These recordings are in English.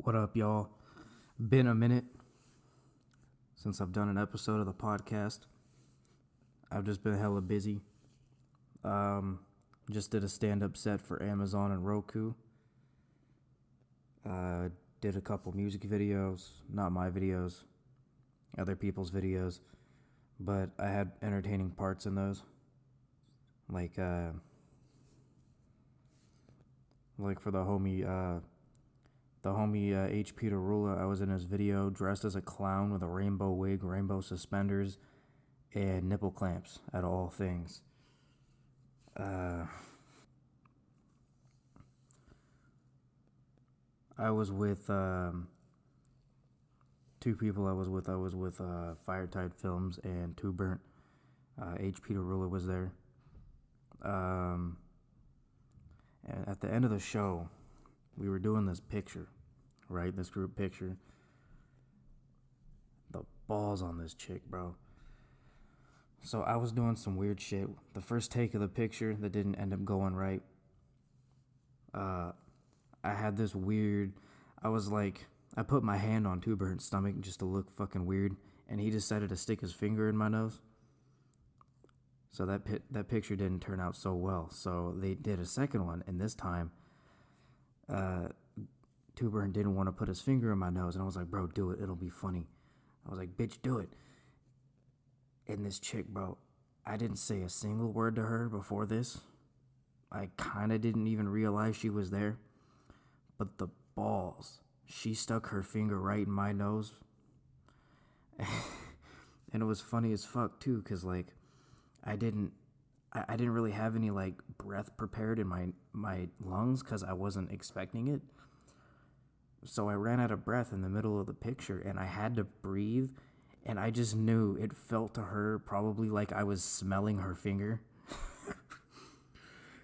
What up, y'all? Been a minute since I've done an episode of the podcast. I've just been hella busy. Just did a stand-up set for Amazon and Roku. Did a couple music videos, not my videos, other people's videos, but I had entertaining parts in those. Like for the homie HP Tarula, I was in his video dressed as a clown with a rainbow wig, rainbow suspenders, and nipple clamps at all things. I was with two people. I was with Firetide Films and Two Burnt. HP Tarula was there. And at the end of the show, we were doing this picture, right? This group picture. The balls on this chick, bro. So I was doing some weird shit. The first take of the picture that didn't end up going right. I had this weird, I put my hand on Two Burnt's stomach just to look fucking weird, and he decided to stick his finger in my nose. So that picture didn't turn out so well. So they did a second one, and this time, Two Burnt didn't want to put his finger in my nose, and I was like, bro, do it, it'll be funny. I was like, bitch, do it. And this chick, bro, I didn't say a single word to her before this. I kind of didn't even realize she was there. But the balls, she stuck her finger right in my nose. And it was funny as fuck, too, because, like, I didn't really have any, like, breath prepared in my lungs because I wasn't expecting it. So I ran out of breath in the middle of the picture, and I had to breathe, and I just knew it felt to her probably like I was smelling her finger.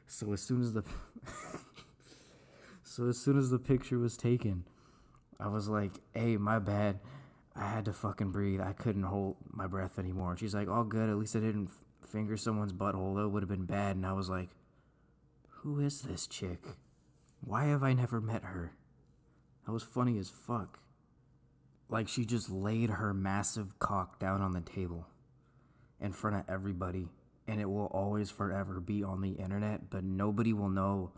So as soon as the picture was taken, I was like, hey, my bad. I had to fucking breathe. I couldn't hold my breath anymore. And she's like, all good. At least I didn't finger someone's butthole. That would have been bad. And I was like, who is this chick? Why have I never met her? That was funny as fuck. Like, she just laid her massive cock down on the table in front of everybody. And it will always forever be on the internet. But nobody will know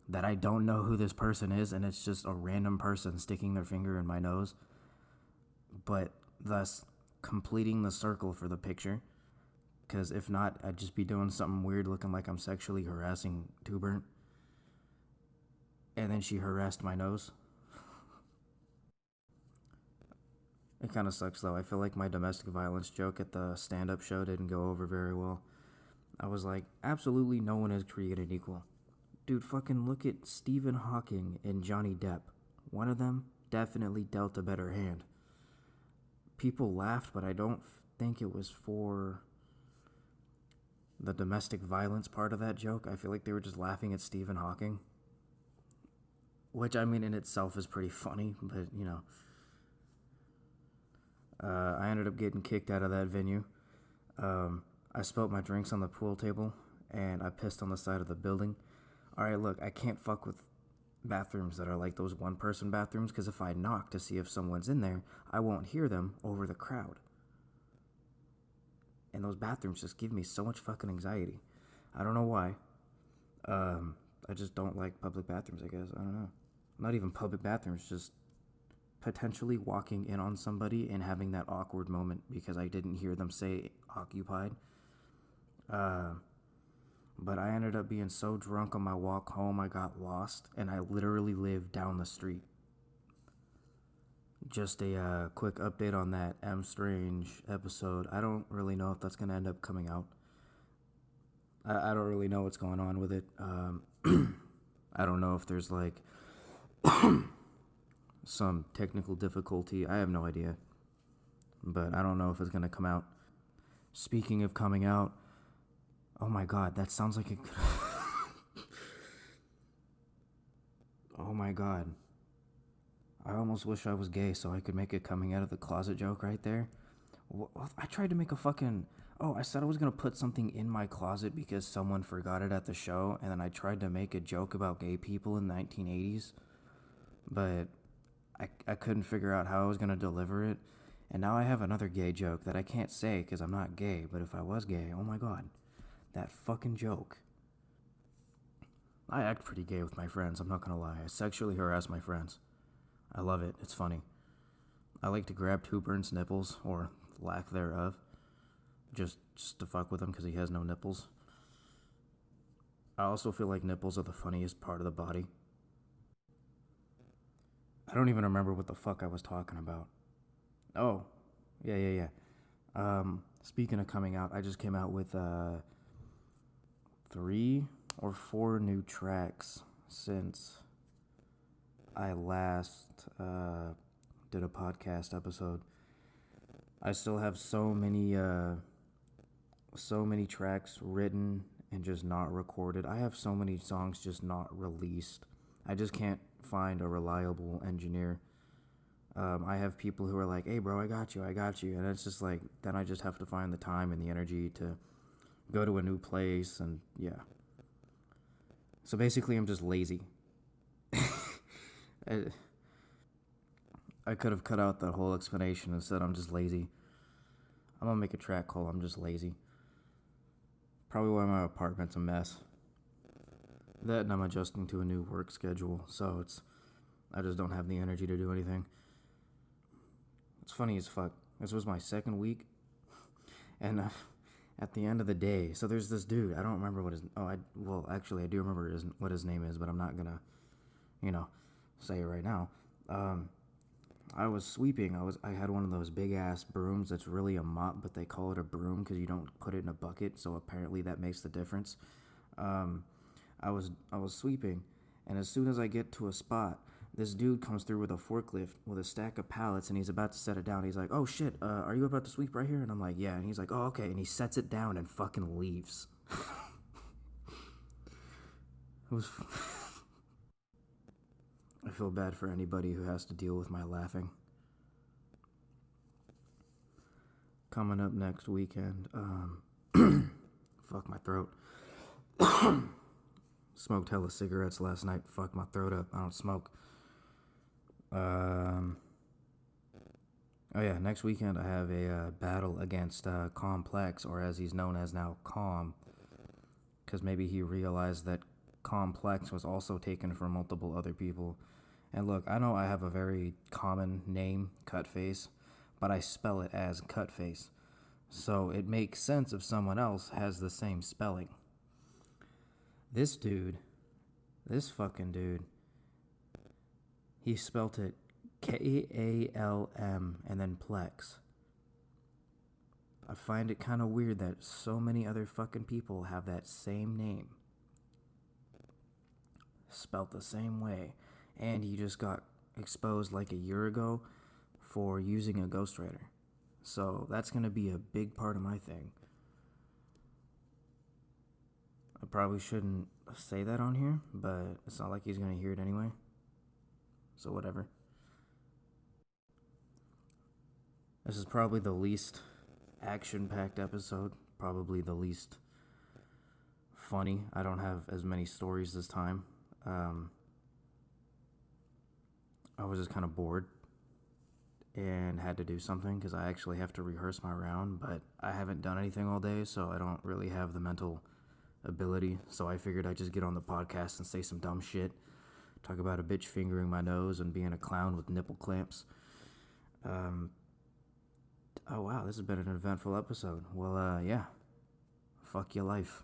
that I don't know who this person is. And it's just a random person sticking their finger in my nose. But thus completing the circle for the picture. Because if not, I'd just be doing something weird looking like I'm sexually harassing Two Burnt. And then she harassed my nose. It kind of sucks, though. I feel like my domestic violence joke at the stand-up show didn't go over very well. I was like, absolutely no one is created equal. Dude, fucking look at Stephen Hawking and Johnny Depp. One of them definitely dealt a better hand. People laughed, but I don't think it was for the domestic violence part of that joke. I feel like they were just laughing at Stephen Hawking. Which, I mean, in itself is pretty funny, but, you know. I ended up getting kicked out of that venue. I spilled my drinks on the pool table, and I pissed on the side of the building. Alright, look, I can't fuck with bathrooms that are like those one-person bathrooms, because if I knock to see if someone's in there, I won't hear them over the crowd. And those bathrooms just give me so much fucking anxiety. I don't know why. I just don't like public bathrooms, I guess. I don't know. Not even public bathrooms, just potentially walking in on somebody and having that awkward moment because I didn't hear them say occupied. But I ended up being so drunk on my walk home, I got lost, and I literally lived down the street. Just a quick update on that M Strange episode. I don't really know if that's going to end up coming out. I don't really know what's going on with it. I don't know if there's like some technical difficulty. I have no idea. But I don't know if it's going to come out. Speaking of coming out, oh my god, that sounds like it could... Oh my god. I almost wish I was gay so I could make a coming out of the closet joke right there. I tried to make a fucking... Oh, I said I was going to put something in my closet because someone forgot it at the show, and then I tried to make a joke about gay people in the 1980s. But I couldn't figure out how I was going to deliver it. And now I have another gay joke that I can't say because I'm not gay. But if I was gay, oh my god, that fucking joke. I act pretty gay with my friends, I'm not going to lie. I sexually harass my friends. I love it. It's funny. I like to grab Tuber's nipples, or lack thereof, just to fuck with him because he has no nipples. I also feel like nipples are the funniest part of the body. I don't even remember what the fuck I was talking about. Oh, yeah. Speaking of coming out, I just came out with 3 or 4 new tracks since I last did a podcast episode. I still have so many tracks written and just not recorded. I have so many songs just not released. I just can't find a reliable engineer. I have people who are like, hey bro, I got you. And it's just like, then I just have to find the time and the energy to go to a new place, and yeah. So basically I'm just lazy. I could have cut out that whole explanation and said I'm just lazy. I'm gonna make a track called I'm Just Lazy. Probably why my apartment's a mess. That, and I'm adjusting to a new work schedule, so I just don't have the energy to do anything. It's funny as fuck. This was my second week, and at the end of the day, so there's this dude. I don't remember what his. Actually, I do remember what his name is, but I'm not gonna, say it right now. I was sweeping. I had one of those big ass brooms that's really a mop, but they call it a broom because you don't put it in a bucket. So apparently that makes the difference. I was sweeping, and as soon as I get to a spot, this dude comes through with a forklift with a stack of pallets, and he's about to set it down. He's like, "Oh shit, are you about to sweep right here?" And I'm like, "Yeah." And he's like, "Oh, okay." And he sets it down and fucking leaves. It was. I feel bad for anybody who has to deal with my laughing. Coming up next weekend, fuck my throat. Smoked hella cigarettes last night. Fucked my throat up. I don't smoke. Oh yeah, next weekend I have a battle against Complex, or as he's known as now, Calm, because maybe he realized that Complex was also taken from multiple other people. And look, I know I have a very common name, Cutface, but I spell it as Cutface, so it makes sense if someone else has the same spelling. This fucking dude, he spelt it Kalm and then Plex. I find it kind of weird that so many other fucking people have that same name, spelt the same way, and he just got exposed like a year ago for using a ghostwriter. So that's going to be a big part of my thing. I probably shouldn't say that on here, but it's not like he's going to hear it anyway. So whatever. This is probably the least action-packed episode. Probably the least funny. I don't have as many stories this time. I was just kind of bored and had to do something because I actually have to rehearse my round, but I haven't done anything all day, so I don't really have the mental ability. So I figured I'd just get on the podcast and say some dumb shit. Talk about a bitch fingering my nose and being a clown with nipple clamps. Oh wow, this has been an eventful episode. Well, yeah. Fuck your life.